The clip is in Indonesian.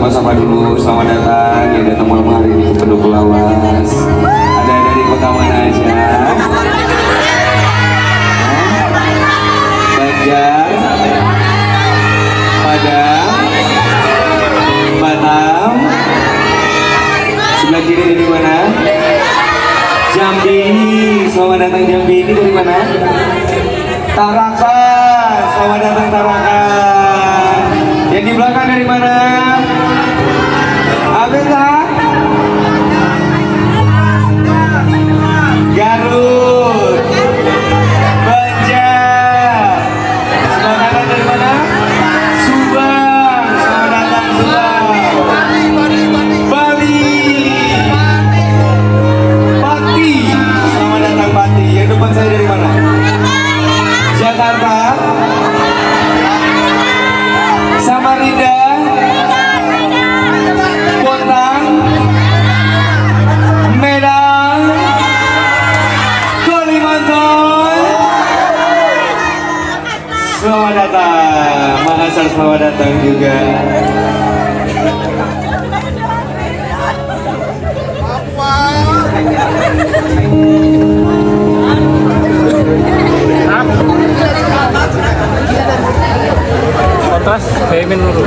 sapa-sapa dulu. Selamat datang yang datang malam hari ini ke Pondok Lawas. Ada dari kota mana aja? Banjar, Padang, Batam. Sebelah kiri dari mana? Jambi. Selamat datang Jambi. Ini dari mana? Tarakan. Selamat datang Tarakan. Yang di belakang dari mana? Abeta? Garut. Banjar. Sebelah kanan dari mana? Subang. Selamat datang Subang. Bali. Pati. Selamat datang Pati. Yang depan saya dari mana? Jakarta. Samarinda, Bontang, Medan, Kalimantan. Selamat datang, Makassar selamat datang juga. Atas, Femin dulu.